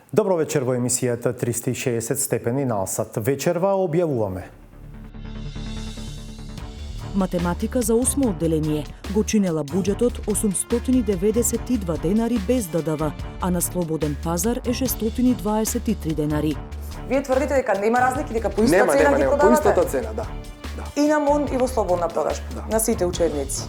Добро вечер во емисијата 360 степени на Алсат. Вечерва објавуваме. Математика за 8 одделение го чинела буџетот 892 денари без ДДВ, а на слободен пазар е 623 денари. Вие тврдите дека нема разлики, дека по иста цена ги продавате? По истата цена, да. И на МОН и во слободна продажба, на сите учебници.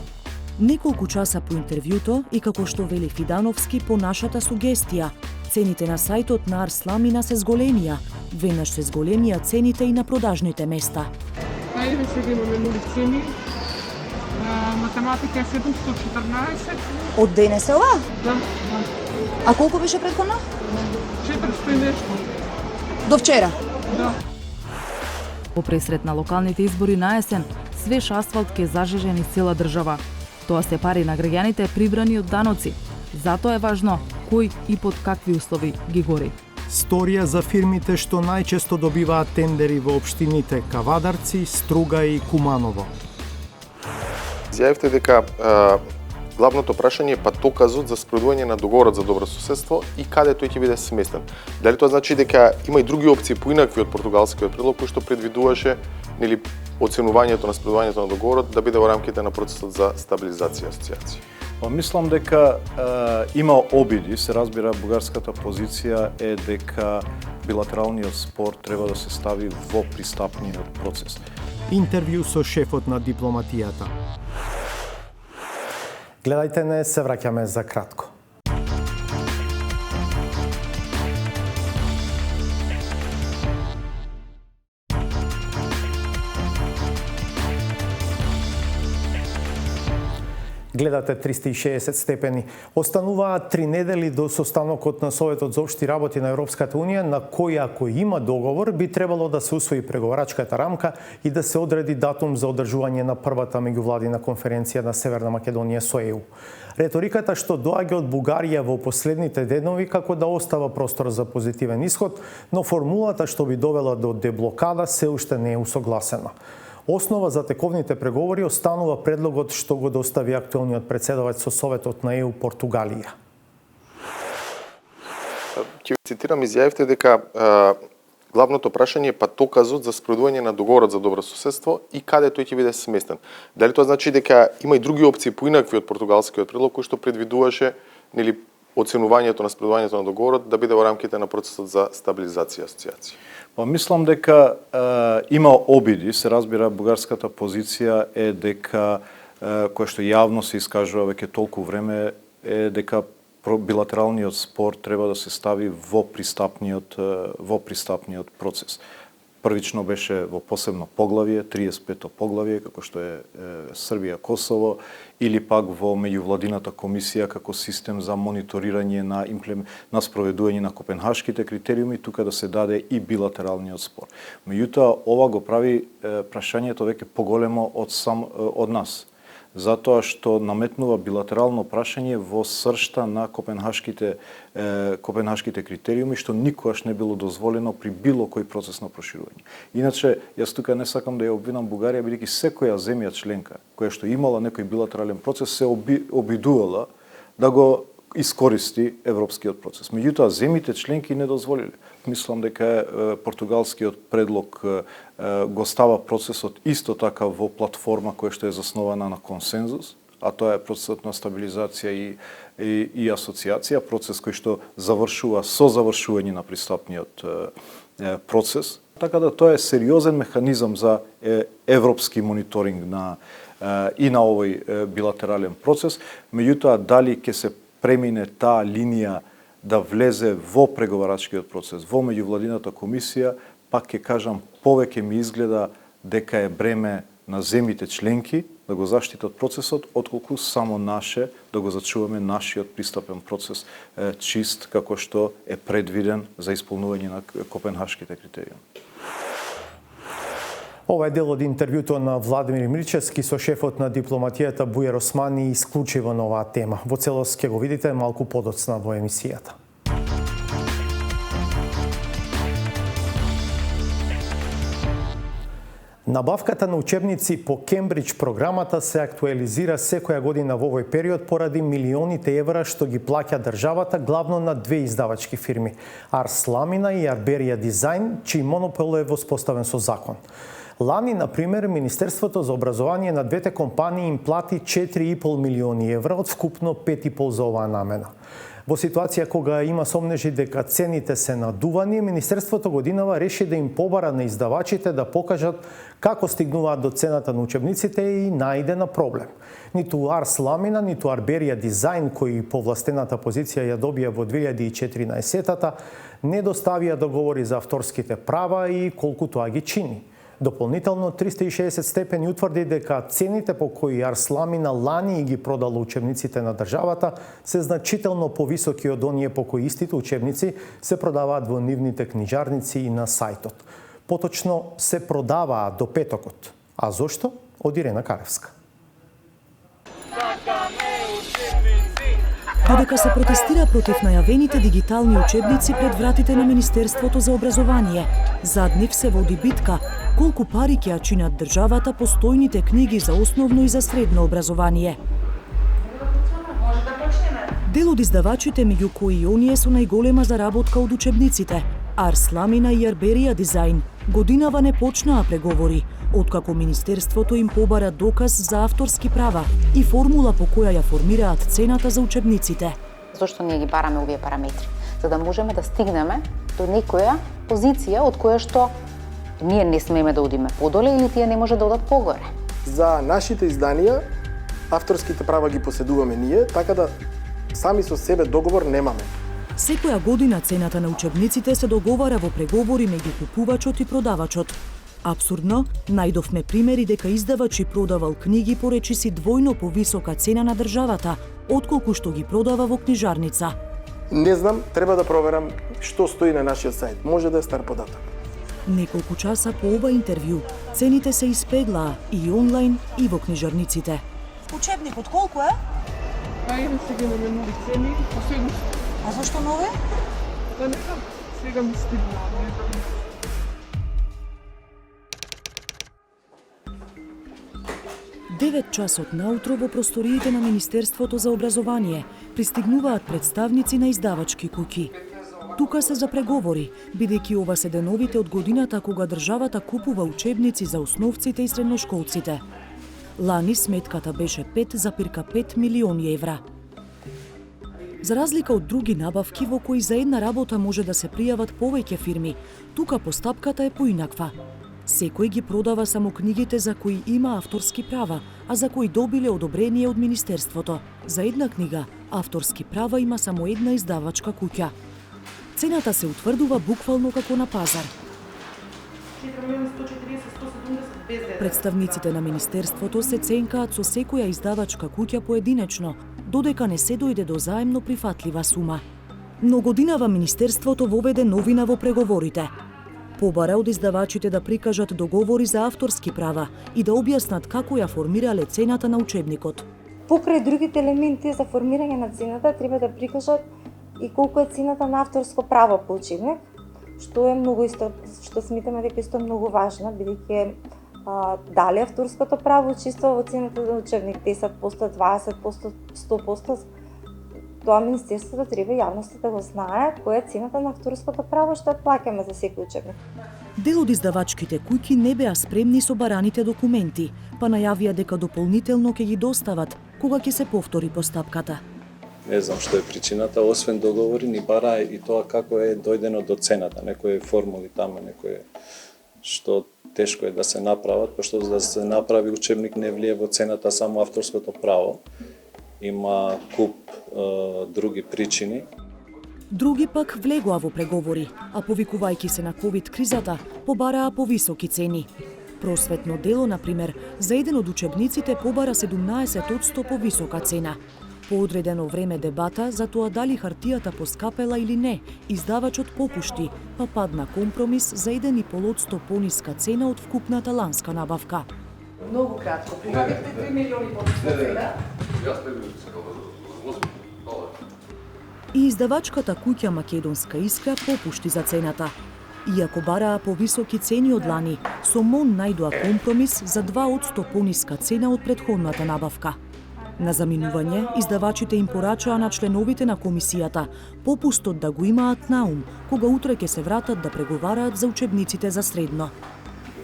Неколку часа по интервјуто и како што вели Фидановски по нашата сугестија, цените на сајтот на Арсламина се зголемија, веднаш се зголемија цените и на продажните места. Ајде сега имаме нови цени. Математика е 714. Од денес е ова? Да. А колку беше претходно? 400 и нешто. До вчера? Да. По пресрет на локалните избори на есен, свеж асфалт ке зажежен из цела држава. Тоа се пари на граѓаните прибрани од даноци. Затоа е важно кој и под какви услови ги гори. Сторија за фирмите што најчесто добиваат тендери во општините Кавадарци, Струга и Куманово. Изјавивте дека главното прашање е патоказот за спроведување на договорот за добро соседство и каде тој ќе биде сместен. Дали тоа значи дека има и други опции поинакви од португалскиот предлог кој што предвидуваше нели оценувањето на спроведувањето на договорот да биде во рамките на процесот за стабилизација и асоциација? Мислам дека има обиди, се разбира, бугарската позиција е дека билатералниот спор треба да се стави во пристапниот процес. Интервју со шефот на дипломатијата. Гледајте не, се враќаме за кратко. Гледате 360 степени. Остануваат 3 недели до состанокот на Советот за општи работи на Европската Унија, на кој ако има договор, би требало да се усвои преговарачката рамка и да се одреди датум за одржување на првата меѓувладина конференција на Северна Македонија со ЕУ. Реториката што доаѓа од Бугарија во последните денови како да остава простор за позитивен исход, но формулата што би довела до деблокада се уште не е усогласена. Основа за тековните преговори останува предлогот што го достави актуелниот претседавач со Советот на ЕУ Португалија. Ќе цитирам, изјавивте дека главното прашање е патоказот за спроведување на договорот за добро соседство и каде тој ќе биде сместен. Дали тоа значи дека има и други опции поинакви од португалскиот предлог кој што предвидуваше нели оценувањето на спроведувањето на договорот да биде во рамките на процесот за стабилизација и асоциација? Мислам дека има обиди, се разбира, бугарската позиција е дека која што јавно се искажува веќе толку време е дека билатералниот спор треба да се стави во пристапниот процес. Првично беше во посебно поглавје, 35-то поглавје, како што е Србија-Косово, или пак во меѓувладината комисија како систем за мониторирање на спроведување на копенхашките критериуми, тука да се даде и билатералниот спор. Меѓутоа, ова го прави прашањето веќе поголемо од нас, затоа што наметнува билатерално прашање во сршта на копенхашките критериуми, што никогаш не било дозволено при било кој процес на проширување. Иначе, јас тука не сакам да ја обвинам Бугарија, бидејќи секоја земја членка која што имала некој билатерален процес се обидувала да го искористи европскиот процес. Меѓутоа, земјите членки не дозволиле. Мислам дека португалскиот предлог го става процесот исто така во платформа која што е заснована на консензус, а тоа е процесот на стабилизација и асоциација, процес кој што завршува со завршување на пристапниот процес. Така да тоа е сериозен механизам за европски мониторинг и на овој билатерален процес. Меѓутоа, дали ќе се премине таа линија да влезе во преговарачкиот процес, во меѓувладината комисија, пак ќе кажам, повеќе ми изгледа дека е бреме на земјите членки да го заштитат процесот, отколку само наше да го зачуваме нашиот пристапен процес чист, како што е предвиден за исполнување на копенхашките критериуми. Ова е дел од интервјуто на Владимир Мирчевски со шефот на дипломатијата Бујар Османи исклучиво на оваа тема. Во целост ќе го видите малку подоцна во емисијата. Набавката на учебници по Кембридж програмата се актуализира секоја година во овој период поради милионите евра што ги плаќа државата главно на две издавачки фирми – Арс Ламина и Арберија Дизајн, чиј монопол е воспоставен со закон. Лани, например, Министерството за образование на двете компании им плати 4,5 милиони евра од вкупно 5,5 за оваа намена. Во ситуација кога има сомнежи дека цените се надувани, Министерството годинава реши да им побара на издавачите да покажат како стигнуваат до цената на учебниците и најде на проблем. Ниту Арс Ламина, ниту Арберија Дизајн, кои повластената позиција ја добија во 2014-та, не доставија договори за авторските права и колку тоа ги чини. Дополнително 360 степени утврди дека цените по кои Арс Ламина лани ги продала учебниците на државата се значително повисоки од оние по кои истите учебници се продаваат во нивните книжарници и на сајтот. Поточно се продаваат до петокот. А зошто? Од Ирена Каревска. Додека се протестира против најавените дигитални учебници пред вратите на Министерството за образование, зад нив се води битка колку пари ќе ја чинат државата постојните книги за основно и за средно образование. Дел од издавачите, меѓу кои и оние со најголема заработка од учебниците, Арс Ламина и Арберија Дизајн, годинава не почнаа преговори, откако Министерството им побара доказ за авторски права и формула по која ја формираат цената за учебниците. Зошто ние ги бараме овие параметри? За да можеме да стигнеме до некоја позиција од која што ние не смееме да одиме подоле или тие не може да одат погоре. За нашите изданија авторските права ги поседуваме ние, така да сами со себе договор немаме. Секоја година цената на учебниците се договара во преговори меѓу купувачот и продавачот. Апсурдно, најдовме примери дека издавач и продавал книги по речиси двојно повисока цена на државата, отколку што ги продава во книжарница. Не знам, треба да проверам што стои на нашиот сајт. Може да е стар податок. Неколку часа по ова интервју, цените се испеглаа и онлайн и во книжарниците. Учебникот колку е? Еве сега имаме нови цени, последно. А зашто нови? Да не знам, сега ми стигна, не знам. Девет часот наутро во просториите на Министерството за образование пристигнуваат представници на издавачки куќи. Тука се за преговори, бидејќи ова се деновите од годината кога државата купува учебници за основците и средношколците. Лани сметката беше 5,5 милиони евра. За разлика од други набавки во кои за една работа може да се пријават повеќе фирми, тука постапката е поинаква. Секој ги продава само книгите за кои има авторски права, а за кои добиле одобрение од Министерството. За една книга авторски права има само една издавачка куќа. Цената се утврдува буквално како на пазар. Представниците на Министерството се ценкаат со секоја издавачка куќа поединечно, додека не се дојде до заемно прифатлива сума. Но годинава Министерството воведе новина во преговорите. Побара од издавачите да прикажат договори за авторски права и да објаснат како ја формирале цената на учебникот. Покрај другите елементи за формирање на цената треба да прикажат и колку е цената на авторско право по учебник, што е многу исто, што сметаме дека исто многу важно, бидејќи дали авторското право учествува во цената на учебник 10%, 20%, 100%, тоа Министерството треба јавноста да го знае која е цената на авторското право што плаќаме за секој учебник. Дел од издавачките куќи не беа спремни со бараните документи, па најавија дека дополнително ќе ги достават кога ќе се повтори постапката. Не знам што е причината, освен договори ни бара и тоа како е дојдено до цената, некои формули таму, некои што тешко е да се направат, пошто за да се направи учебник не влие во цената само авторското право. Има куп други причини. Други пак влегоа во преговори, а повикувајќи се на ковид кризата, побараа повисоки цени. Просветно дело, например, за еден од учебниците побара 17% повисока цена. По одредено време дебата за тоа дали хартијата поскапела или не, издавачот попушти, па падна компромис за 1,5% пониска цена од вкупната ланска набавка. Многу кратко. Прибавивте 3 милиони повисока цена. И издавачката куќа Македонска искра попушти за цената. Иако бараа повисоки цени од лани, со МОН најдоа компромис за 2% пониска цена од претходната набавка. На заминување, издавачите им порачаа на членовите на комисијата попустот да го имаат на ум, кога утре ќе се вратат да преговараат за учебниците за средно.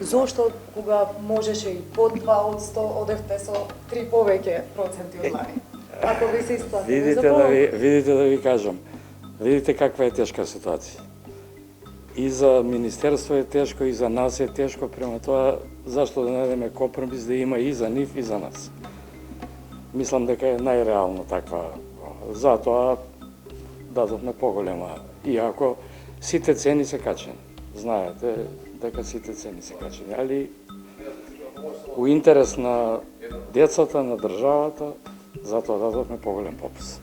Зошто кога можеше и под 2% одевте со 3 повеќе проценти од лани? Ако ви се исплати, видите да ви кажам. Видите каква е тешка ситуација. И за Министерство е тешко, и за нас е тешко, према тоа зашто да најдеме компромис да има и за нив и за нас. Мислам дека е најреално таква. Затоа дадовме поголема. Иако сите цени се качени. Знаете дека сите цени се качени. Али у интерес на децата, на државата, затоа дадовме поголем попуст.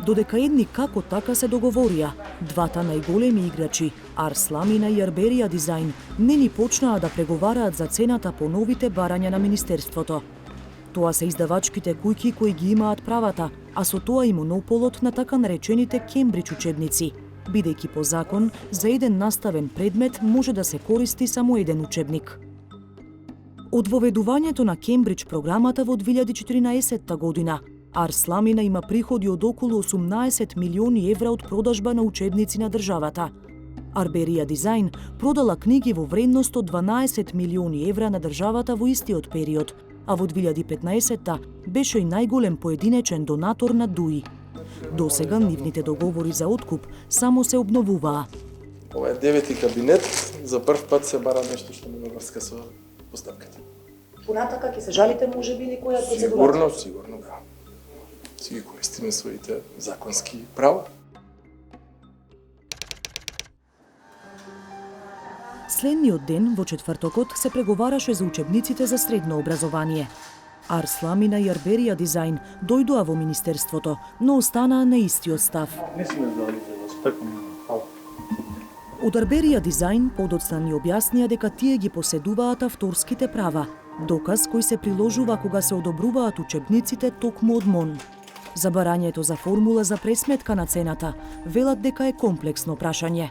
Додека едни како така се договорија, двата најголеми играчи, Арс Ламина и Арберија Дизајн, не ни почнаа да преговараат за цената по новите барања на Министерството. Тоа се издавачките куќи кои ги имаат правата, а со тоа и монополот на така наречените Кембридж учебници, бидејќи по закон за еден наставен предмет може да се користи само еден учебник. Од воведувањето на Кембридж програмата во 2014 година, Арс Ламина има приходи од околу 18 милиони евра од продажба на учебници на државата. Арберија Дизајн продала книги во вредност од 12 милиони евра на државата во истиот период, а во 2015-та беше и најголем поединечен донатор на ДУИ. Досега нивните договори за откуп само се обновуваа. Ова е 9-ти кабинет, за прв пат се бара нешто што нема врска со поставката. Понатака ќе се жалите можеби или која процедура? Сигурно, да. Си ги користиме своите законски права. Следниот ден, во четвртокот, се преговараше за учебниците за средно образование. Арс Ламина и Арберија Дизајн дојдоа во Министерството, но останаа на истиот став. Од Арберија Дизајн подоцна ни објаснија дека тие ги поседуваат авторските права, доказ кој се приложува кога се одобруваат учебниците токму од МОН. За барањето за формула за пресметка на цената, велат дека е комплексно прашање.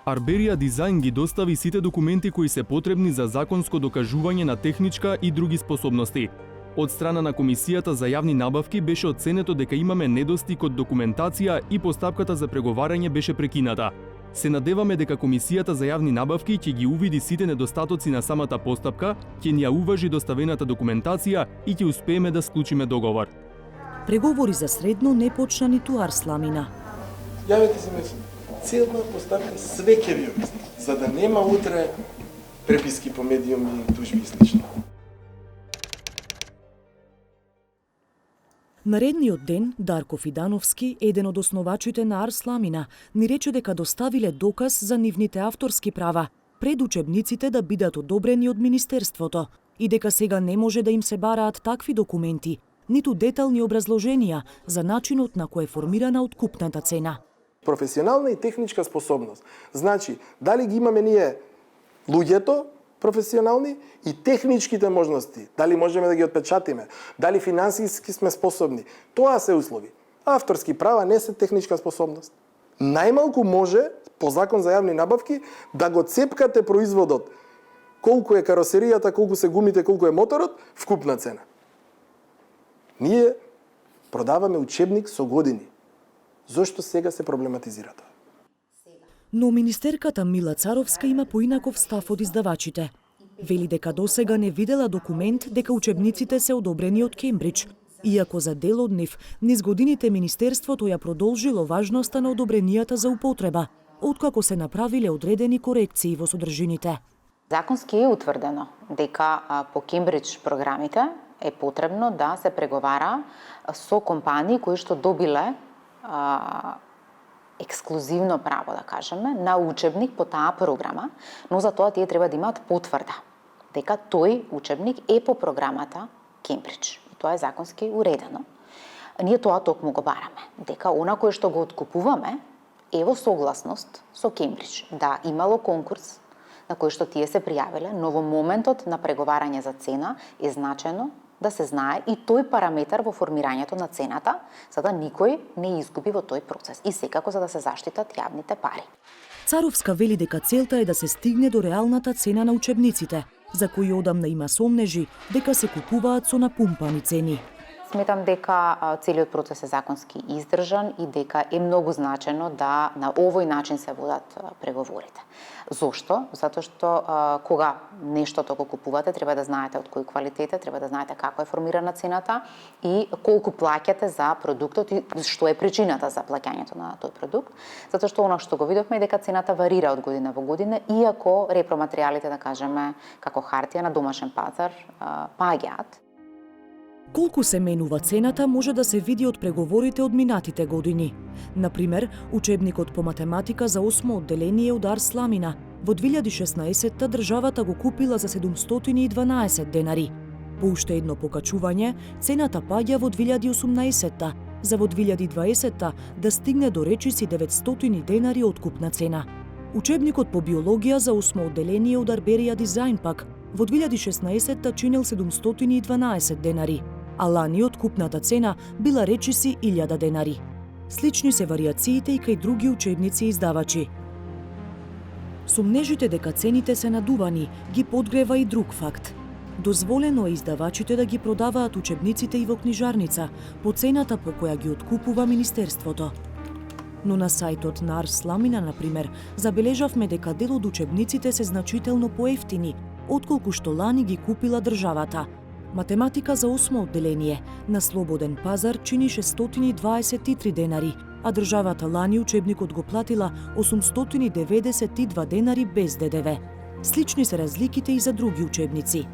Арберија Дизајн ги достави сите документи кои се потребни за законско докажување на техничка и други способности. Од страна на Комисијата за јавни набавки беше оценето дека имаме недостиг од документација и постапката за преговарање беше прекината. Се надеваме дека Комисијата за јавни набавки ќе ги увиди сите недостатоци на самата постапка, ќе ни ја уважи доставената документација и ќе успееме да склучиме договор. Преговори за средно не почна ниту Арс Ламина. Јавете се ме, целна постапка све ќе ви објасни, за да нема утре преписки по медиуми, тужби и слично. Наредниот ден, Дарко Фидановски, еден од основачите на Арс Ламина, ни рече дека доставиле доказ за нивните авторски права, пред учебниците да бидат одобрени од Министерството и дека сега не може да им се бараат такви документи, ниту детални образложенија за начинот на кој е формирана откупната цена. Професионална и техничка способност. Значи, дали ги имаме ние луѓето професионални и техничките можности, дали можеме да ги отпечатиме, дали финансиски сме способни. Тоа се услови. Авторски права не се техничка способност. Најмалку може, по закон за јавни набавки, да го цепкате производот. Колку е каросеријата, колку се гумите, колку е моторот, вкупна цена. Ние продаваме учебник со години. Зошто сега се проблематизира тоа? Но министерката Мила Царовска има поинаков став од издавачите. Вели дека досега не видела документ дека учебниците се одобрени од Кембридж, иако за дел од нив низ годините Министерството ја продолжило важноста на одобренијата за употреба, откако се направиле одредени корекции во содржините. Законски е утврдено дека по Кембридж програмите е потребно да се преговара со компании кои што добиле ексклузивно право, да кажеме, на учебник по таа програма, но за тоа тие треба да имаат потврда дека тој учебник е по програмата Кембридж. И тоа е законски уредено. Ние тоа токму го бараме, дека она кое што го откупуваме е во согласност со Кембридж. Да, имало конкурс на кој што тие се пријавиле, но во моментот на преговарање за цена е значено да се знае и тој параметар во формирањето на цената, за да никој не изгуби во тој процес и секако за да се заштитат јавните пари. Царовска вели дека целта е да се стигне до реалната цена на учебниците, за кои одамна има сомнежи дека се купуваат со напумпани цени. Сметам дека целиот процес е законски издржан и дека е многу значено да на овој начин се водат преговорите. Зошто? Затоа што кога нештото го купувате, треба да знаете од кој квалитет е, треба да знаете како е формирана цената и колку плаќате за продуктот и што е причината за плаќањето на тој продукт. Затоа што она што го видовме е дека цената варира од година во година, иако репроматеријалите, да кажеме, како хартија на домашен пазар паѓаат. Колку се менува цената може да се види од преговорите од минатите години. Например, учебникот по математика за 8 одделение од Арс Сламина во 2016 државата го купила за 712 денари. По уште едно покачување, цената паѓа во 2018 за во 2020 да стигне до речиси 900 денари откупна цена. Учебникот по биологија за 8 одделение од Арберија Дизајн пак во 2016 чинел 712 денари, а лани откупната цена била речиси 1000 денари. Слични се вариациите и кај други учебници и издавачи. Сомнежите дека цените се надувани ги подгрева и друг факт. Дозволено е издавачите да ги продаваат учебниците и во книжарница по цената по која ги откупува Министерството. Но на сајтот на Арс Сламина, например, забележавме дека дел од учебниците се значително поевтини отколку што лани ги купила државата. Математика за 8 одделение на слободен пазар чинише 123 денари, а државата лани учебникот го платила 892 денари без ДДВ. Слични се разликите и за други учебници.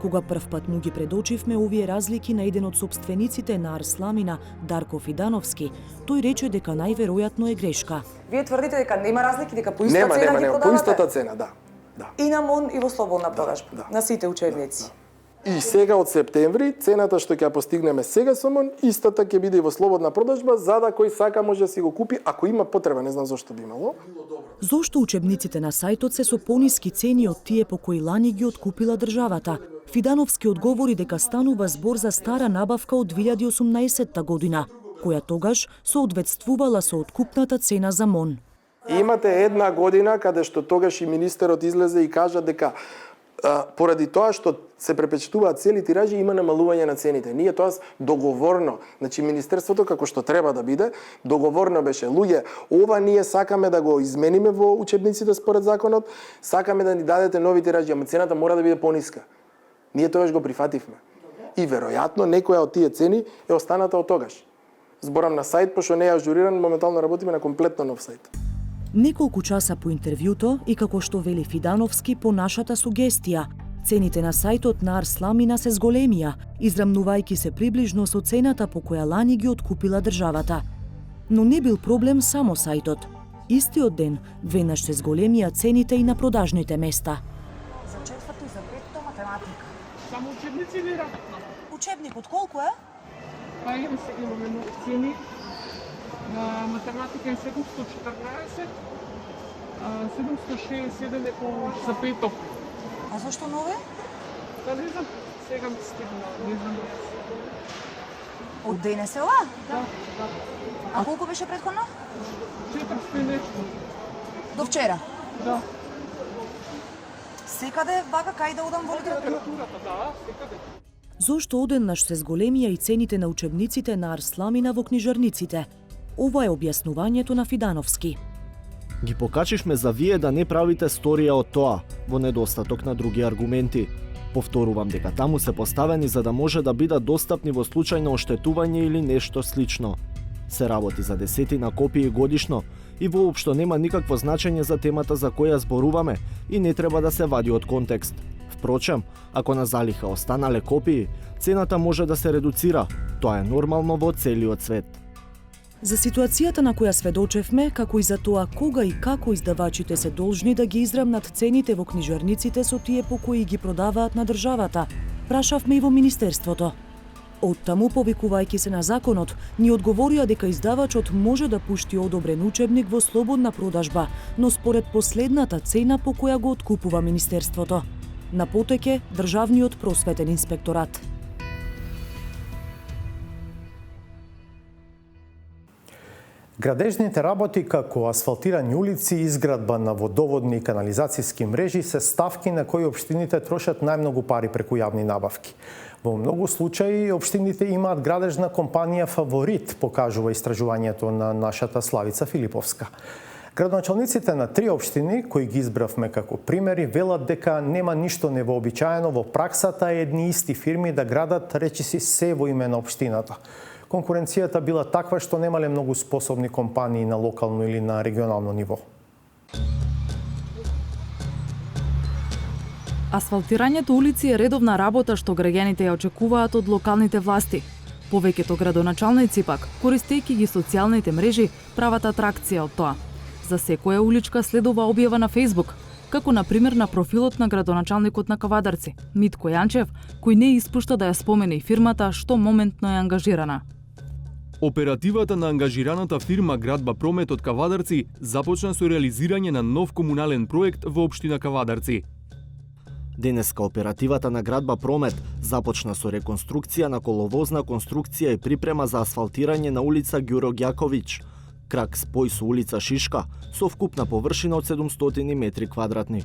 Кога првпат му ги предочивме овие разлики на еден од собствениците на Арс Сламина, Дарко Фидановски, тој рече дека најверојатно е грешка. Вие тврдите дека нема разлики, дека по иста цена ги продавате? По истата цена, да. И на МОН и во слободна продажба, на сите учебници. И сега од септември, цената што ќе ја постигнеме сега со МОН, истата ќе биде и во слободна продажба, за да кој сака може да си го купи, ако има потреба, не знам зошто би имало. Зошто учебниците на сајтот се со пониски цени од тие по кои лани ги откупила државата? Фидановски одговори дека станува збор за стара набавка од 2018 година, која тогаш соодветствувала со откупната цена за МОН. Имате една година каде што тогаш и министерот излезе и кажа дека поради тоа што се препечатуваат цели тиражи има намалување на цените. Ние тоа договорно, значи министерството како што треба да биде, договорно беше луѓе, ова ние сакаме да го измениме во учебниците според законот, сакаме да ни дадете нови тиражи, ама цената мора да биде пониска. Ние тогаш го прифативме. И веројатно некоја од тие цени е останата од тогаш. Зборам на сајт, пошто не е ажуриран, моментално работиме на комплетно нов сајт. Неколку часа по интервјуто и како што вели Фидановски по нашата сугестија, цените на сајтот на Арс Сламина се зголемија, израмнувајќи се приближно со цената по која лани ги откупила државата. Но не бил проблем само сајтот. Истиот ден, веднаш се зголемија цените и на продажните места. За четврто и за петото математика. Само учебници или работно? Учебникот колку е? Па имаме нови цени. На математика е 714, 767 е за петок. А зашто нови? Па не знам, сега ми стигна, не знам. Од денес е ова? Да. А колку беше претходно? 400 нешто. До вчера? Да. Секаде вака кај да одам во литературата? Да, секаде. Зошто одеднаш се зголемија и цените на учебниците на Арс Сламина во книжарниците? Ова е објаснувањето на Фидановски. Ги покачишме за вие да не правите сторија од тоа, во недостаток на други аргументи. Повторувам дека таму се поставени за да може да бидат достапни во случај на оштетување или нешто слично. Се работи за десетина копии годишно и воопшто нема никакво значење за темата за која зборуваме и не треба да се вади од контекст. Впрочем, ако на залиха останале копии, цената може да се редуцира. Тоа е нормално во целиот свет. За ситуацијата на која сведочевме, како и за тоа кога и како издавачите се должни да ги израмнат цените во книжарниците со тие по кои ги продаваат на државата, прашавме и во Министерството. Оттаму, повикувајќи се на законот, ни одговорија дека издавачот може да пушти одобрен учебник во слободна продажба, но според последната цена по која го откупува Министерството. На потеке Државниот просветен инспекторат. Градежните работи како асфалтирање улици, изградба на водоводни и канализацијски мрежи се ставки на кои општините трошат најмногу пари преку јавни набавки. Во многу случаи општините имаат градежна компанија фаворит, покажува истражувањето на нашата Славица Филиповска. Градоначалниците на 3 општини, кои ги избравме како примери, велат дека нема ништо невообичаено во праксата едни исти фирми да градат речиси се во име на општината. Конкуренцијата била таква што немале многу способни компании на локално или на регионално ниво. Асфалтирањето улици е редовна работа што граѓаните ја очекуваат од локалните власти. Повеќето градоначалници пак, користејќи ги социјалните мрежи, прават атракција од тоа. За секоја уличка следува објава на Facebook, како на пример на профилот на градоначалникот на Кавадарци, Митко Јанчев, кој не испушта да ја спомене и фирмата што моментно е ангажирана. Оперативата на ангажираната фирма Градба Промет од Кавадарци започна со реализирање на нов комунален проект во општина Кавадарци. Денеска оперативата на Градба Промет започна со реконструкција на коловозна конструкција и припрема за асфалтирање на улица Ѓуро Ѓаковиќ, крак спој со улица Шишка, со вкупна површина од 700 метри квадратни.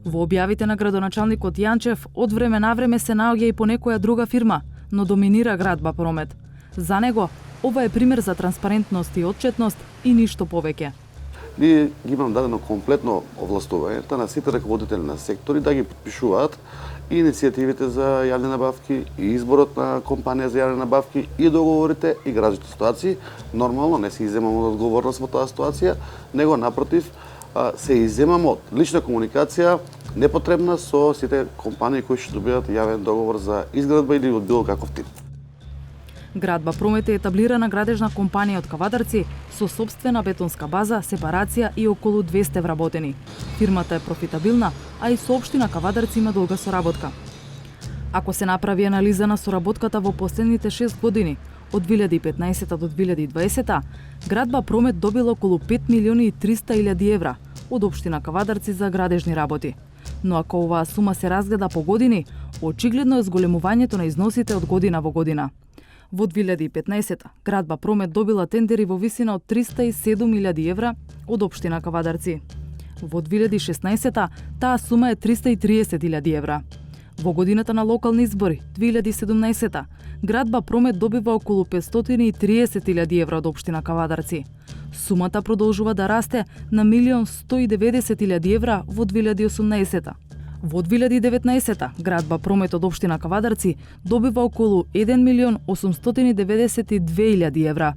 Во објавите на градоначалникот Јанчев од време на време се наоѓа и по некоја друга фирма, но доминира Градба Промет. За него, ова е пример за транспарентност и отчетност и ништо повеќе. Ние ги имам дадено комплетно овластувањето на сите раководители на сектори да ги подпишуваат и иницијативите за јавни набавки, и изборот на компанија за јавни набавки, и договорите, и градските ситуации. Нормално не се изземаме од одговорност во таа ситуација, него напротив се изземаме од лична комуникација непотребна со сите компании кои ќе добијат јавен договор за изградба или од било каков тип. Градба Промет е етаблирана градежна компанија од Кавадарци со собствена бетонска база, сепарација и околу 200 вработени. Фирмата е профитабилна, а и со општина Кавадарци има долга соработка. Ако се направи анализа на соработката во последните 6 години, од 2015 до 2020, Градба Промет добила околу 5 милиони и 300 илјади евра од општина Кавадарци за градежни работи. Но ако оваа сума се разгледа по години, очигледно е зголемувањето на износите од година во година. Во 2015 Градба Промет добила тендери во висина од 307.000 евра од општина Кавадарци. Во 2016 таа сума е 330.000 евра. Во годината на локални избори, 2017 Градба Промет добива околу 530.000 евра од општина Кавадарци. Сумата продолжува да расте на 1.190.000 евра во 2018. Во 2019 Градба Промет од општина Кавадарци добива околу 1.892.000 евра.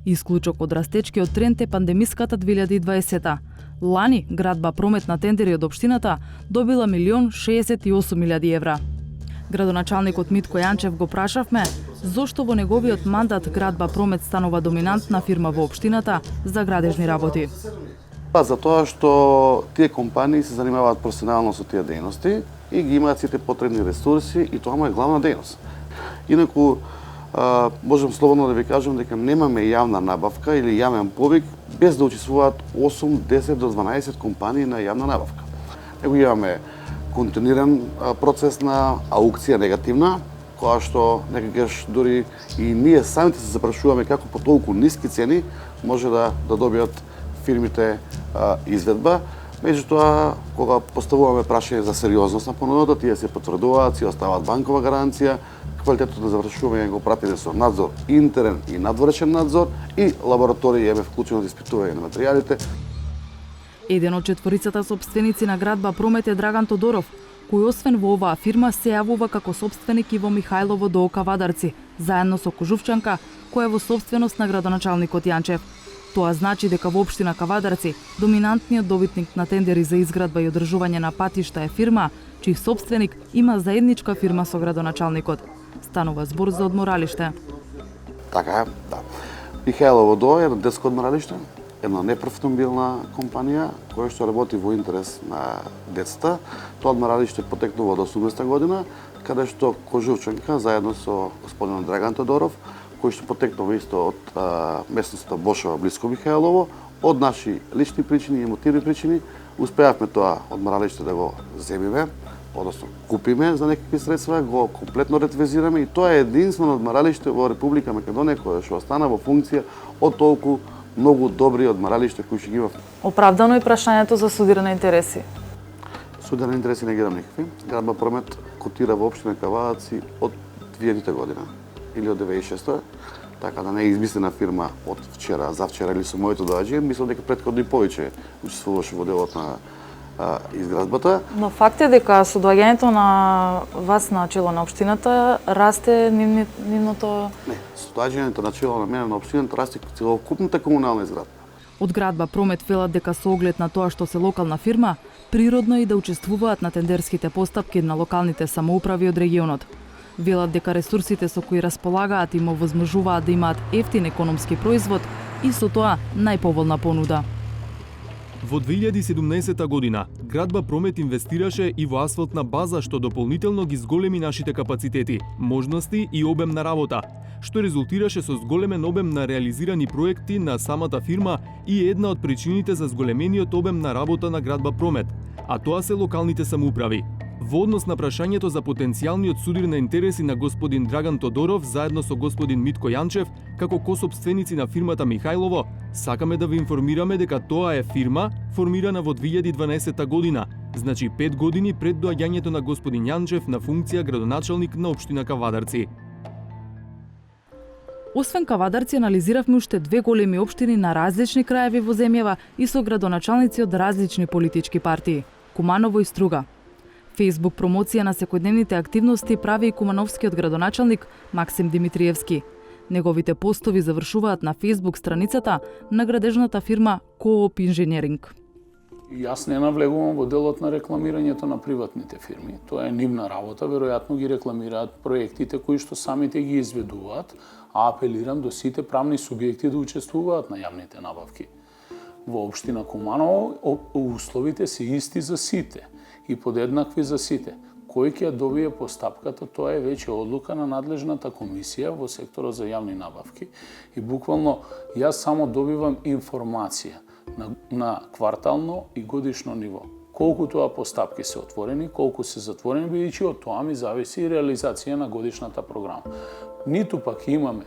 Исклучок од растечкиот тренд е пандемиската 2020. Лани Градба Промет на тендери од општината добила 1.068.000 евра. Градоначалникот Митко Јанчев го прашавме зошто во неговиот мандат Градба Промет станува доминантна фирма во општината за градежни работи. Затоа што тие компании се занимаваат професионално со тие дејности и ги имаат сите потребни ресурси и тоа му е главна дејност. Инаку, можам слободно да ви кажам дека немаме јавна набавка или јавен повик без да учествуваат 8, 10 до 12 компании на јавна набавка. Него имаме континуиран процес на аукција негативна, која што некогаш дури и ние самите се запрашуваме како по толку ниски цени може да добијат фирмите изведба. Меѓутоа, кога поставуваме прашање за сериозност на понудата, тие се потврдуваат, си оставаат банкова гаранција, квалитетот на завршување го пратиме со надзор, интерен и надворешен надзор и лабораторија е вклучено за испитување на материјалите. Еден од четворицата собственици на Градба Промет е Драган Тодоров, кој освен во оваа фирма се јавува како собственик и во Михајлово ДОО Кавадарци, заедно со Кожувчанка, која е во собственост на градоначалникот Јанчев. Тоа значи дека во општина Кавадарци доминантниот добитник на тендери за изградба и одржување на патишта е фирма, чиј собственик има заедничка фирма со градоначалникот. Станува збор за одморалиште. Така е, да. Михајлово ДОО е едно детско одморалиште, една непрофитабилна компанија која што работи во интерес на децата. Тоа одморалиште потекнува од 80-та година, каде што Кожувчанка заедно со господин Драган Тодоров, кој што потекнува исто од местноста Бошева блиско Михајлово, од наши лични причини и емотивни причини, успеавме тоа одморалиште да го земиме, односно купиме за некакви средства, го комплетно ретвизираме и тоа е единствено одморалиште во Република Македонија кое што остана во функција од толку многу добри одмаралишта кои ќе ги има. Оправдано е прашањето за судирани интереси. Судирани интереси не ги дам никакви. Градба Промет котира во општина Кавадаци од 2000 година или од 96-та, така да не е измислена фирма од вчера, завчера или со моето доаѓање, мислам дека претходно и повеќе учествуваше во делот на изградбата. Но факт е дека со доаѓањето на вас на чело на општината расте нивното... Не, со доаѓањето на чело на мене на општината расте целокупната комунална изградба. Од градба Промет велат дека со оглед на тоа што се локална фирма, природно е и да учествуваат на тендерските постапки на локалните самоуправи од регионот. Велат дека ресурсите со кои располагаат им овозможуваат да имаат ефтин економски производ и со тоа најповолна понуда. Во 2017 година, градба Промет инвестираше и во асфалтна база што дополнително ги зголеми нашите капацитети, можности и обем на работа, што резултираше со зголемен обем на реализирани проекти на самата фирма и една од причините за зголемениот обем на работа на градба Промет, а тоа се локалните самоуправи. Во однос на прашањето за потенцијалниот судир на интереси на господин Драган Тодоров заедно со господин Митко Јанчев, како косопственици на фирмата Михајлово, сакаме да ви информираме дека тоа е фирма формирана во 2012 година, значи 5 години пред доаѓањето на господин Јанчев на функција градоначалник на општина Кавадарци. Освен Кавадарци, анализиравме уште две големи општини на различни краеви во земјава и со градоначалници од различни политички партии – Куманово и Струга. Фејсбук промоција на секојдневните активности прави и кумановскиот градоначалник Максим Димитриевски. Неговите постови завршуваат на Фејсбук страницата на градежната фирма Кооп Инженеринг. Јас не навлегувам во делот на рекламирањето на приватните фирми. Тоа е нивна работа, веројатно ги рекламираат проектите кои што самите ги изведуваат, а апелирам до сите правни субјекти да учествуваат на јавните набавки. Во општина Куманово условите се исти за сите и подеднакви за сите. Кој ќе ја добие постапката, тоа е веќе одлука на надлежната комисија во секторот за јавни набавки. И буквално јас само добивам информација на квартално и годишно ниво. Колку тоа постапки се отворени, колку се затворени, бидејќи од тоа ми зависи и реализација на годишната програма. Ниту пак имаме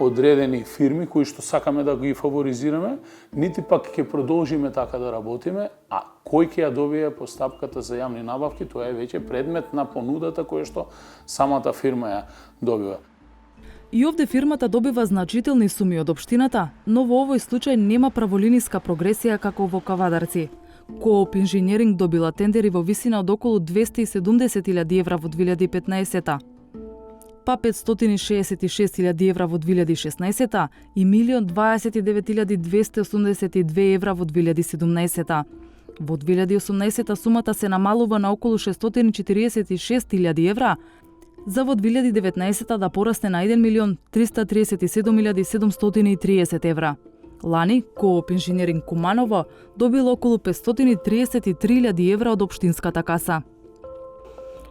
одредени фирми кои што сакаме да ги фаворизираме, нити пак ќе продолжиме така да работиме, а кој ќе ја добие постапката за јавни набавки, тоа е веќе предмет на понудата која што самата фирма ја добива. И овде фирмата добива значителни суми од општината, но во овој случај нема праволиниска прогресија како во Кавадарци. Кооп Инженеринг добила тендери во висина од околу 270.000 евра во 2015-та, па 566.000 евра во 2016-та и 1.029.282 евра во 2017-та. Во 2018-та сумата се намалува на околу 646.000 евра, за во 2019-та да порасне на 1.337.730 евра. Лани, Кооп Инженеринг Куманово добила околу 533.000 евра од општинската каса.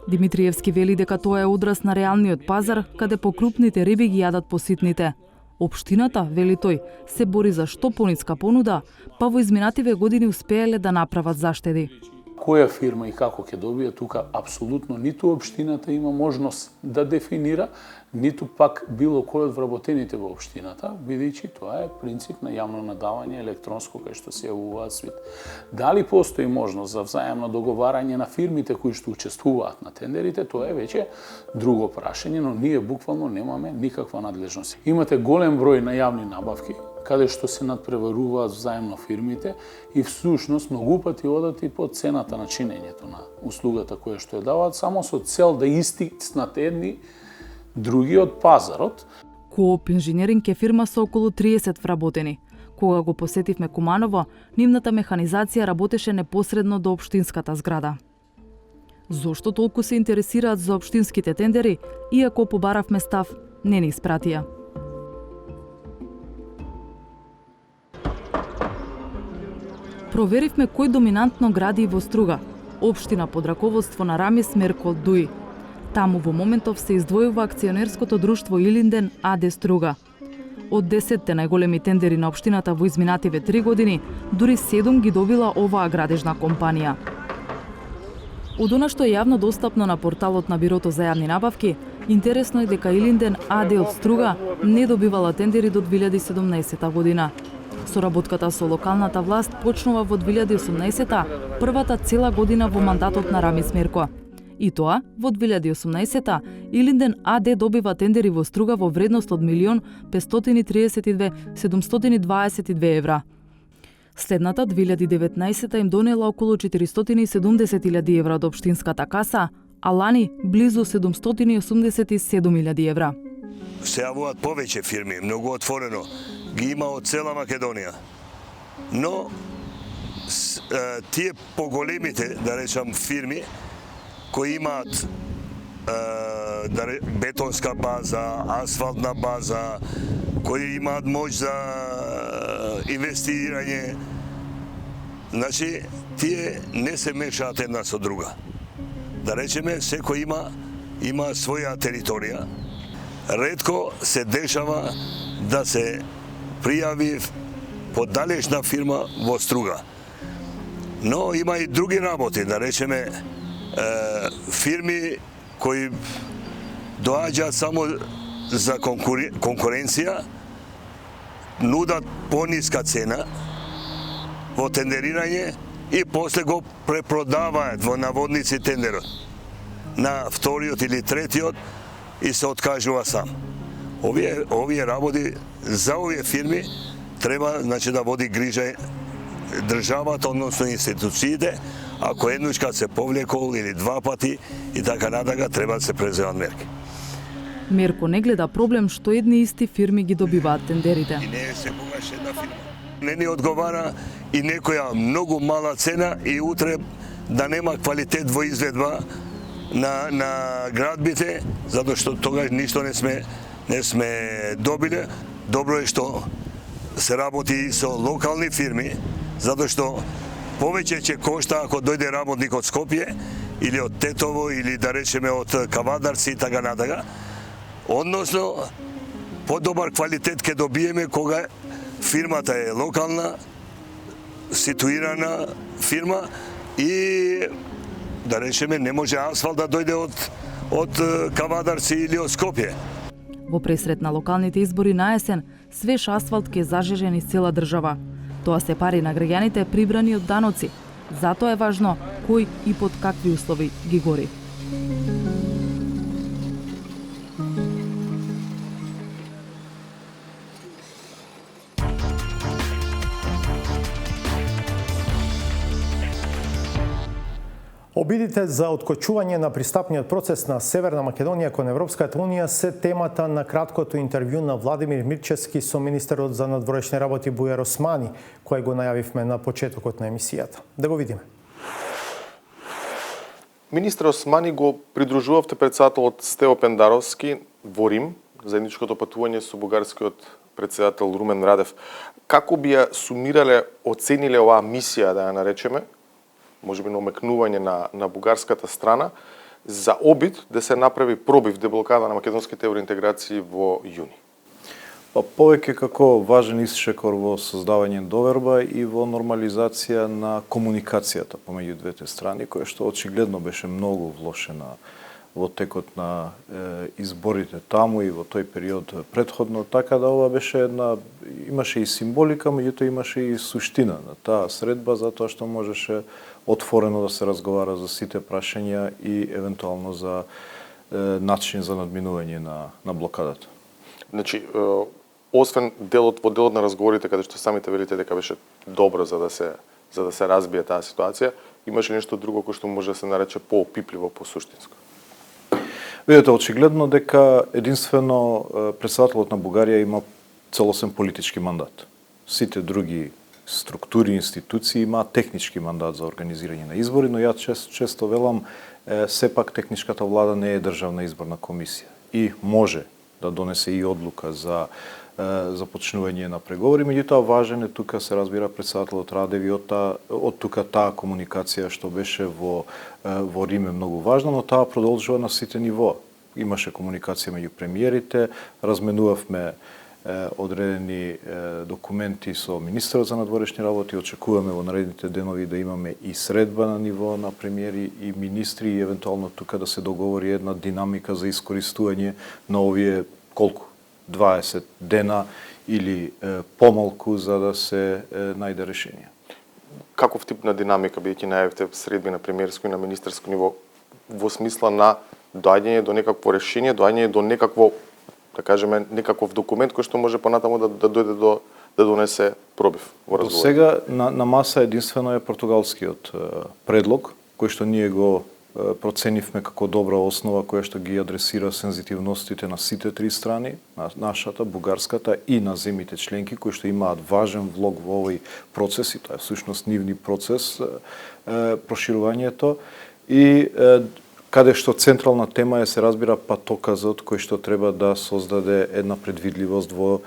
Димитриевски вели дека тоа е одраз на реалниот пазар, каде покрупните риби ги јадат поситните. Општината, вели тој, се бори за што пониска понуда, па во изминативе години успееле да направат заштеди. Која фирма и како ќе добие, тука апсолутно ниту општината има можност да дефинира, ниту пак било кој од вработените во општината, бидејќи тоа е принцип на јавно надавање електронско кај што се јавуваат свит. Дали постои можност за взаемно договарање на фирмите кои што учествуваат на тендерите, тоа е веќе друго прашање, но ние буквално немаме никаква надлежност. Имате голем број на јавни набавки, каде што се надпреваруваат взаемно фирмите и всушност многу пати одат и по цената на чинењето на услугата која што ја даваат, само со цел да истиснат едни други од пазарот. Кооп Инженеринг е фирма со околу 30 вработени. Кога го посетивме Куманово, нивната механизација работеше непосредно до општинската зграда. Зошто толку се интересираат за општинските тендери, иако побаравме став, не ни испратија. Проверивме кој доминантно гради во Струга, општина под раководство на Рамис Меркол Дуи. Таму во моментов се издвојува акционерското друштво Илинден АД Струга. Од 10 најголеми тендери на општината во изминативе 3 години, дури 7 ги добила оваа градежна компанија. Од она што е јавно достапно на порталот на Бирото за јавни набавки, интересно е дека Илинден АД од Струга не добивала тендери до 2017 година. Соработката со локалната власт почнува во 2018-та, првата цела година во мандатот на Рамис Мерко. И тоа, во 2018-та, Илинден АД добива тендери во Струга во вредност од 1.532.722 евра. Следната 2019-та им донела околу 470.000 евра од општинската каса, а лани близу 787.000 евра. Се јавуваат повеќе фирми, многу отворено, ги има од цела Македонија. Но тие поголемите, да речам, фирми кои имаат бетонска база, асфалтна база, кои имаат моќ за инвестирање, значи тие не се мешаат една со друга. Да речеме, секој има своја територија. Ретко се дешава да се пријави подалечна фирма во Струга. Но има и други работи, да речеме, фирми кои доаѓаат само за конкуренција, нудат пониска цена во тендерирање и после го препродаваат во наводници тендерот на вториот или третиот и се откажува сам. Овие работи за овие фирми треба, значи, да води грижа државата, односно институциите. Ако еднушка се повлекол или два пати и така натака, треба да се преземат мерки. Мерко не гледа проблем што едни исти фирми ги добиваат тендерите. И не е секогаш една фирма. Не ни одговара и некоја многу мала цена и утре да нема квалитет во изведба на градбите, затоа што тогаш ништо не сме добиле. Добро е што се работи со локални фирми, затоа што повеќе ќе кошта ако дојде работник од Скопје или од Тетово или да речеме од Кавадарци и така натака. Односно, подобар квалитет ќе добиеме кога фирмата е локална, ситуирана фирма и да речеме не може асфалт да дојде од Кавадарци или од Скопје. Во пресрет на локалните избори на есен, свеж асфалт ќе зажежен из цела држава. Тоа се пари на граѓаните прибрани од даноци. Затоа е важно кој и под какви услови ги гори. Обидите за откочување на пристапниот процес на Северна Македонија кон Европската Унија се темата на краткото интервју на Владимир Мирчевски со министерот за надворешни работи Бујар Османи, кој го најавивме на почетокот на емисијата. Да го видиме. Министер Османи го придружувавте председателот Стево Пендаровски во Рим, заедничкото патување со бугарскиот председател Румен Радев. Како би ја сумирале, оцениле оваа мисија, да ја наречеме, може би намекнување на бугарската страна, за обид да се направи пробив, деблокада на македонските евроинтеграции во јуни? Повеќе како важен исчекор во создавање доверба и во нормализација на комуникацијата помеѓу двете страни, која што очигледно беше многу влошена во текот на изборите таму и во тој период претходно, така да ова беше имаше и символика, меѓутоа имаше и суштина на таа средба, затоа што можеше отворено да се разговара за сите прашања и евентуално за начин за надминување на блокадата. Значи, освен во делот на разговорите, каде што самите велите дека беше добро за да се разбие таа ситуација, имаше нешто друго кој што може да се нарече поопипливо, посуштинско? Видете, очигледно дека единствено председателот на Бугарија има целосен политички мандат. Сите други структури, институции имаат технички мандат за организирање на избори, но ја често велам, сепак техничката влада не е државна изборна комисија и може да донесе и одлука за започнување на преговори, меѓутоа важен е тука се разбира председателот Радев и од тука таа комуникација што беше во Рим е многу важна, но таа продолжува на сите нивоа. Имаше комуникација меѓу премиерите, разменувавме одредени документи со министерот за надворешни работи, очекуваме во наредните денови да имаме и средба на ниво на премиери и министри и евентуално тука да се договори една динамика за искористување на овие колку 20 дена или помалку за да се најде решение. Каков тип на динамика бидејќи најавите средби на премиерско и на министерско ниво во смисла на доаѓање до некакво решение, доаѓање до некакво, да кажеме, некаков документ кој што може понатаму да дојде да донесе пробив во разговор? До сега на маса единствено е португалскиот предлог, кој што ние го проценивме како добра основа која што ги адресира сензитивностите на сите три страни, на нашата, бугарската и на земите членки кои што имаат важен влог во овој процес, и тоа е всушност нивни процес, проширувањето, и каде што централна тема е, се разбира, патоказот кој што треба да создаде една предвидливост во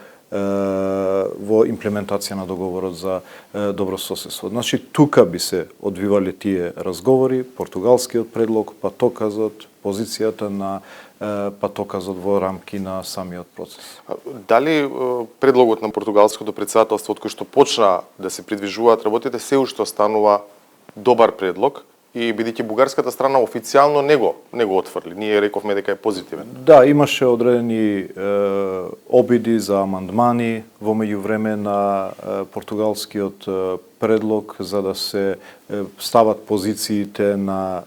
имплементација на договорот за добрососедство. Значи, тука би се одвивале тие разговори, португалскиот предлог, патоказот, позицијата на патоказот во рамки на самиот процес. Дали предлогот на португалското претседателство, од кој што почна да се придвижуваат работите, се уште останува добар предлог, и бидејќи бугарската страна официјално не го отфрли, ние рековме дека е позитивен. Да, имаше одредени обиди за амандмани во меѓувреме на португалскиот предлог за да се стават позициите на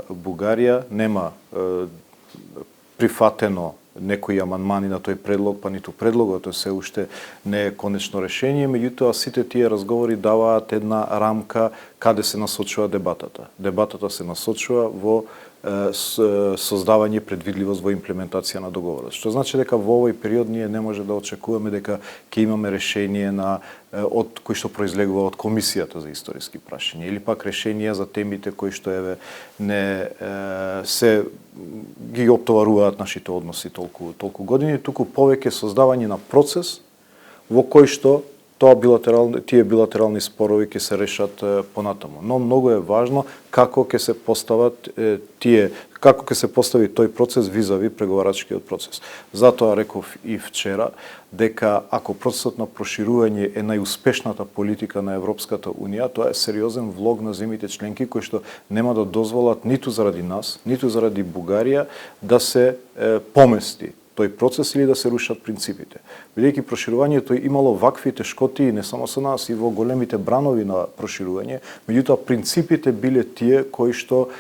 Бугарија. Нема прифатено некои амандмани на тој предлог, па ниту предлогот се уште не е конечно решение, меѓутоа сите тие разговори даваат една рамка каде се насочува дебатата. Дебатата се насочува во создавање предвидливост во имплементација на договорот. Што значи дека во овој период ние не може да очекуваме дека ќе имаме решение од кои што произлегува од Комисијата за историски прашања или пак решенија за темите кои што не се ги оптоваруваат нашите односи толку години, туку повеќе создавање на процес во кој што тие билатерални спорови ќе се решат понатаму. Но многу е важно како ќе се постават како ќе се постави тој процес визави преговарачкиот процес. Затоа реков и вчера дека ако процесот на проширување е најуспешната политика на Европската Унија, тоа е сериозен влог на земите членки кои што нема да дозволат ниту заради нас, ниту заради Бугарија да се помести тој процес или да се рушат принципите. Бидејќи проширувањето имало вакви тешкоти не само со нас, и во големите бранови на проширување, меѓутоа принципите биле тие кои што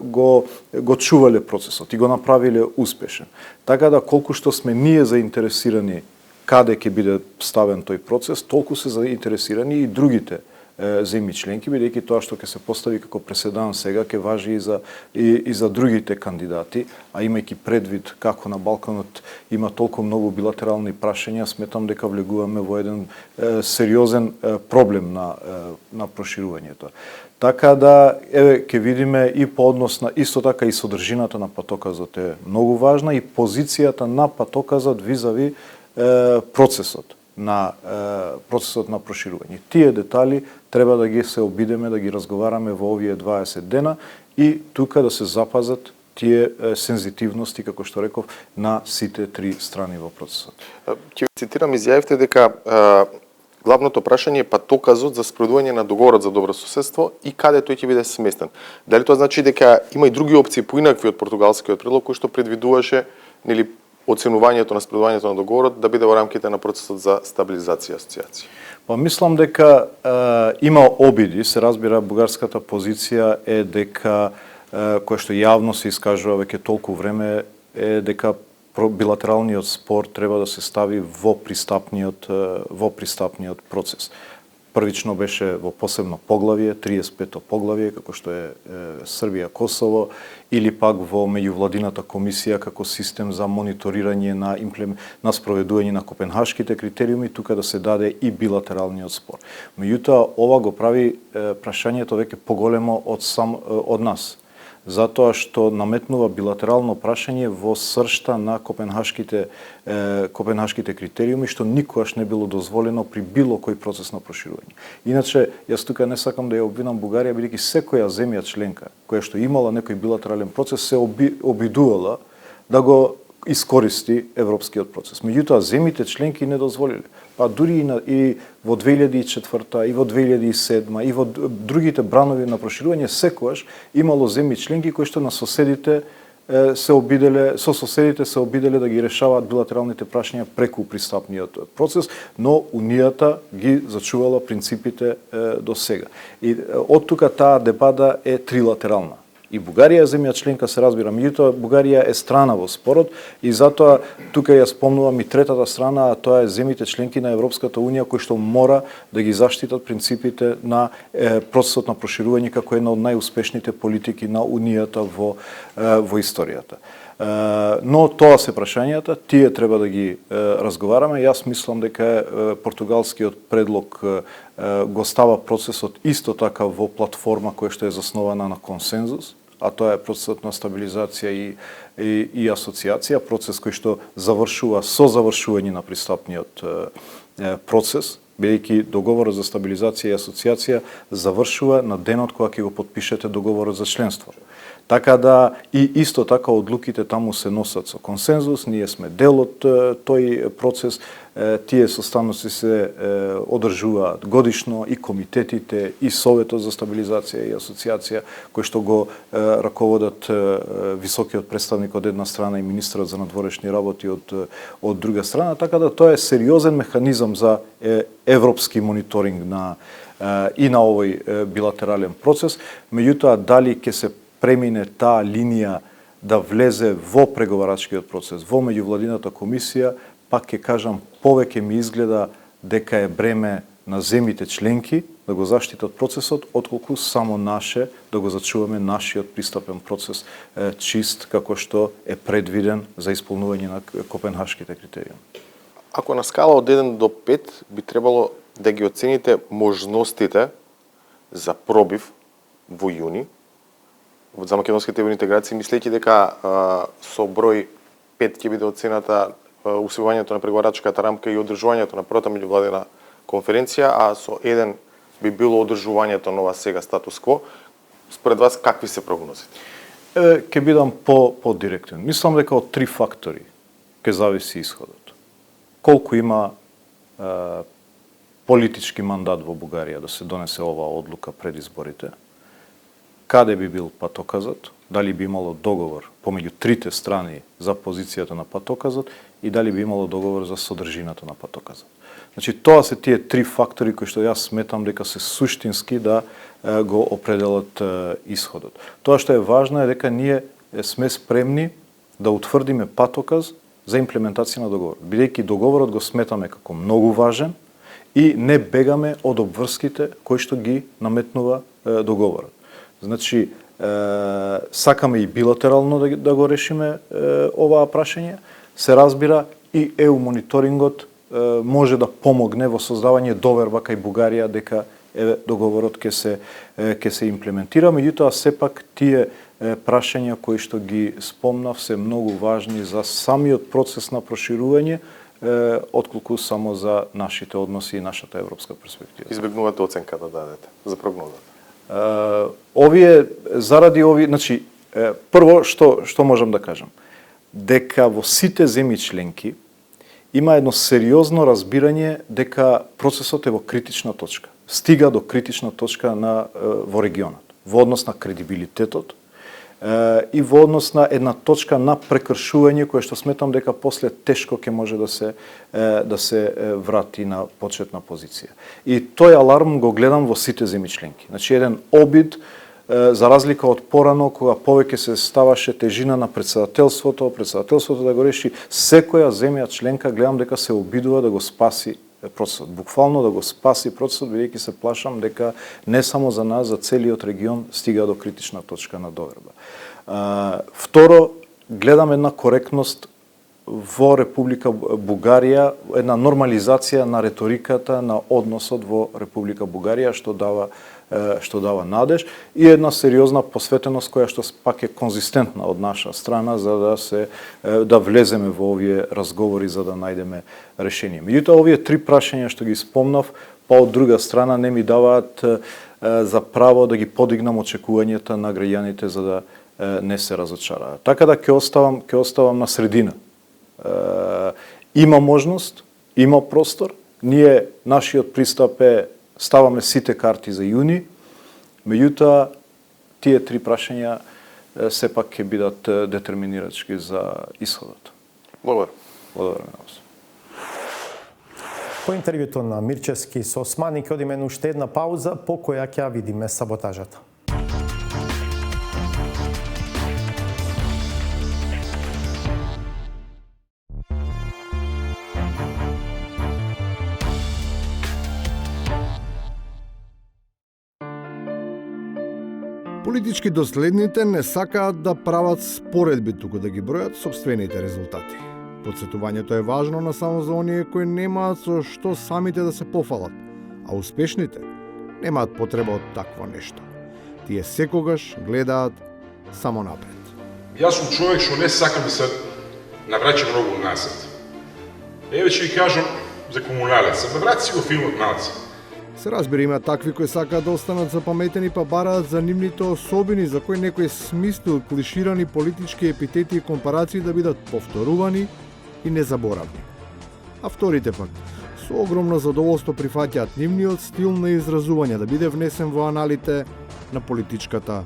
го чувале процесот и го направиле успешен. Така да колку што сме ние заинтересирани каде ќе биде ставен тој процес, толку се заинтересирани и другите земји членки, бидејќи тоа што ќе се постави како преседан сега ќе важи и за другите кандидати, а имајќи предвид како на Балканот има толку многу билатерални прашања, сметам дека влегуваме во еден сериозен проблем на проширувањето. Така да, ќе видиме и по однос на исто така и содржината на патоказот е многу важна и позицијата на патоказот визави процесот на проширување. Тие детали треба да ги се обидеме, да ги разговараме во овие 20 дена и тука да се запазат тие сензитивности, како што реков, на сите три страни во процесот. Ќе цитирам, изјавивте дека главното прашање е патоказот за спроведување на договорот за добрососедство и каде тој ќе биде сместен. Дали тоа значи дека има и други опции поинакви од португалскиот предлог кој што предвидуваше нели оценувањето на спроведувањето на договорот да биде во рамките на процесот за стабилизација и асоциација? Па мислам дека има обиди, се разбира, бугарската позиција е дека која што јавно се искажува веќе толку време е дека билатералниот спор треба да се стави во пристапниот процес. Првично беше во посебно поглавје, 35-то поглавје, како што е Србија, Косово, или пак во меѓувладината комисија како систем за мониторирање на спроведување на копенхашките критериуми, тука да се даде и билатералниот спор. Меѓутоа, ова го прави прашањето веќе поголемо од нас, затоа што наметнува билатерално прашање во сршта на копенхашките критериуми, што никогаш не било дозволено при било кој процес на проширување. Иначе, јас тука не сакам да ја обвинам Бугарија, бидејќи секоја земја членка која што имала некој билатерален процес се обидувала да го искористи европскиот процес. Меѓутоа, земите членки не дозволиле. Па дури и во 2004, и во 2007, и во другите бранови на проширување, секојаш имало земји членки кои што на соседите се обиделе, со соседите се обиделе да ги решаваат билатералните прашања преку пристапниот процес, но Унијата ги зачувала принципите до сега. И од тука таа дебата е трилатерална. И Бугарија е земја членка, се разбира, меѓутоа Бугарија е страна во спорот и затоа тука ја спомнувам и третата страна, а тоа е земјите членки на Европската унија кои што мора да ги заштитат принципите на процесот на проширување како една од најуспешните политики на Унијата во историјата. Но тоа се прашањата, тие треба да ги разговараме. Јас мислам дека португалскиот предлог го става процесот исто така во платформа која што е заснована на консензус, а тоа е процесот на стабилизација и асоциација, процес кој што завршува со завршување на пристапниот процес, бидејќи договорот за стабилизација и асоциација завршува на денот кога ќе го подпишете договорот за членство. Така да и исто така одлуките таму се носат со консензус, ние сме дел од тој процес, тие состаноци се одржуваат годишно и комитетите и Советот за стабилизација и асоциација кои што го раководат високиот представник од една страна и министерот за надворешни работи од друга страна, така да тоа е сериозен механизам за европски мониторинг и на овој билатерален процес. Меѓутоа дали ќе се премине таа линија да влезе во преговарачкиот процес, во меѓувладината комисија, пак ќе кажам, повеќе ми изгледа дека е бреме на земјите членки да го заштитат процесот, отколку само наше да го зачуваме нашиот пристапен процес чист, како што е предвиден за исполнување на копенхашките критериуми. Ако на скала од 1 до 5 би требало да ги оцените можностите за пробив во јуни, за македонските евроинтеграции, мислејќи дека со број 5 ќе биде оцената усвојувањето на преговарачката рамка и одржувањето на првата меѓувладина конференција, а со 1 би било одржувањето на ова сега статус-кво. Според вас, какви се прогнозите? Ќе бидам по-директен. Мислам дека од 3 фактори ќе зависи исходот. Колку има политички мандат во Бугарија да се донесе оваа одлука пред изборите, каде би бил патоказот, дали би имало договор помеѓу трите страни за позицијата на патоказот и дали би имало договор за содржината на патоказот. Значи, тоа се тие 3 фактори кои што јас сметам дека се суштински да го определат исходот. Тоа што е важно е дека ние сме спремни да утврдиме патоказ за имплементација на договор, бидејќи договорот го сметаме како многу важен и не бегаме од обврските кои што ги наметнува договорот. Значи, сакаме и билатерално да го решиме оваа прашање. Се разбира и EU мониторингот може да помогне во создавање доверба кај Бугарија дека договорот ќе се имплементира, меѓутоа сепак тие прашања кои што ги спомнав се многу важни за самиот процес на проширување, отколку само за нашите односи и нашата европска перспектива. Избегнувате оценка да дадете за прогнозата? Значи, прво што можам да кажам? Дека во сите земји членки има едно сериозно разбирање дека процесот е во критична точка. Стига до критична точка во регионот, во однос на кредибилитетот и во однос на една точка на прекршување која што сметам дека после тешко ќе може да се врати на почетна позиција. И тој аларм го гледам во сите земји членки. Значи еден обид за разлика од порано кога повеќе се ставаше тежина на председателството да го реши, секоја земја членка гледам дека се обидува да го спаси процесот, буквално да го спаси процесот, бидејќи се плашам дека не само за нас, за целиот регион стига до критична точка на доверба. Второ, гледам една коректност во Република Бугарија, една нормализација на реториката, на односот во Република Бугарија, што дава надеж и една сериозна посветеност која што пак е конзистентна од наша страна за да влеземе во овие разговори за да најдеме решение. Меѓутоа овие 3 прашања што ги спомнав, па од друга страна не ми даваат за право да ги подигнам очекувањата на граѓаните за да не се разочараат. Така да ќе оставам на средина. Има можност, има простор. Нашиот пристап ставаме сите карти за јуни, меѓутоа тие 3 прашања сепак ќе бидат детерминирачки за исходот. Благодарам. Благодарам на вас. По интервјуто на Мирчевски со Османи ќе одиме на уште една пауза по која ќе видиме саботажата. Политички доследните не сакаат да прават споредби, туку да ги бројат сопствените резултати. Подсетувањето е важно на само за оние кои немаат со што самите да се пофалат, а успешните немаат потреба од такво нешто. Тие секогаш гледаат само напред. Јас сум човек што не сакам да се наврача многу назад. Еве ќе ви кажам за Комуналец. Наврати си го филмот малце. Се разбира, има такви кои сакаат да останат запаметени па бараат за нивните особини за кои некој смислил клиширани политички епитети и компарации да бидат повторувани и незаборавни. А вторите пак со огромно задоволство прифаќаат нивниот стил на изразување да биде внесен во аналите на политичката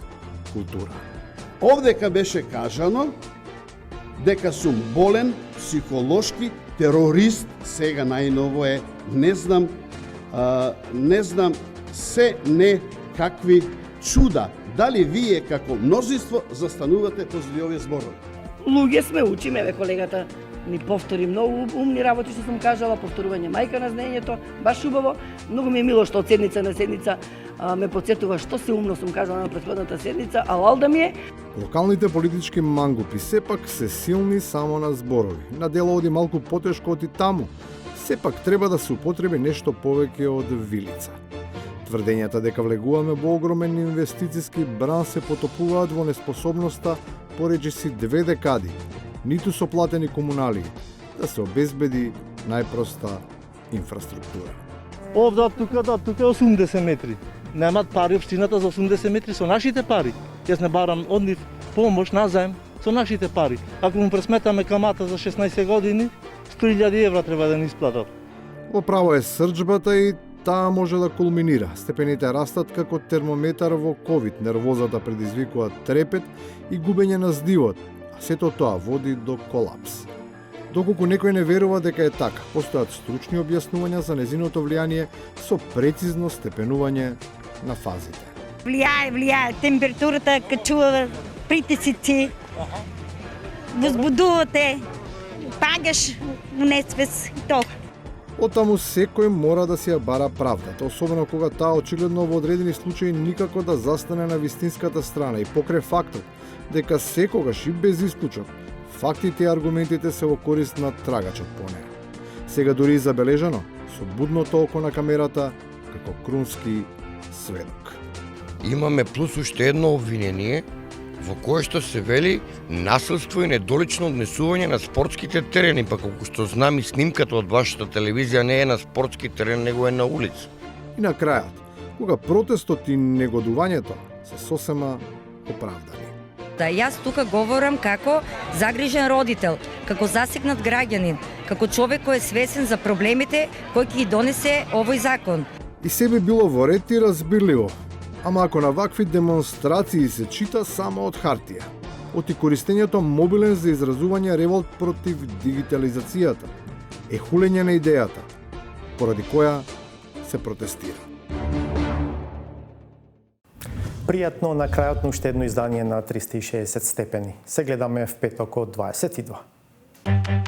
култура. Овдека беше кажано дека сум болен, психолошки терорист, сега најново е, не знам се не какви чуда. Дали вие како мнозинство застанувате позади овие зборови? Луѓе сме, учиме, бе, колегата ни повтори многу умни работи што сум кажала, повторување мајка на знаењето, баш убаво. Многу ми е мило што од седница на седница ме подсетува што се умно сум кажала на претходната седница, алал да ми е. Локалните политички мангупи сепак се силни само на зборови. На дело оди малку потешко од и таму. Сепак треба да се употреби нешто повеќе од вилица. Тврдењата дека влегуваме во огромен инвестициски бран се потопуваат во неспособноста пореđи си 2 декади, ниту со платени комунали, да се обезбеди најпроста инфраструктура. Овде тука е 80 метри. Немаат пари општината за 80 метри со нашите пари. Јас не барам од нив помош назаем со нашите пари. Ако му пресметаме камата за 16 години, 100.000 евра треба да ни исплатат. Во право е срџбата и таа може да кулминира. Степените растат како термометар во ковид. Нервозата предизвикува трепет и губење на здивот, а сето тоа води до колапс. Доколку некој не верува дека е така, постојат стручни објаснувања за незиното влијание со прецизно степенување на фазите. Влијае, температурата качува, притисици, возбудувате, пагаш во несвес и тоа. Оттаму секој мора да си ја бара правдата, особено кога таа очигледно во одредени случаи никако да застане на вистинската страна и покрај фактот дека секогаш и без исклучок фактите и аргументите се во корист на трагачот по неа. Сега дури и забележано со будното око на камерата како крунски сведок. Имаме плюс уште едно обвинение во кое што се вели насилство и недолично однесување на спортските терени, па колку што знам и снимката од вашата телевизија не е на спортски терен, него е на улица. И на крајот, кога протестот и негодувањето се сосема оправдани. Да, јас тука говорам како загрижен родител, како засегнат граѓанин, како човек кој е свесен за проблемите кои ќе ги донесе овој закон. И се би било во ред и разбирливо, ама ако на вакви демонстрации се чита само од хартија, од и користењето мобилен за изразување револт против дигитализацијата, е хулење на идејата, поради која се протестира. Пријатно на крајот на уште едно издание на 360 степени. Се гледаме в петок од 22.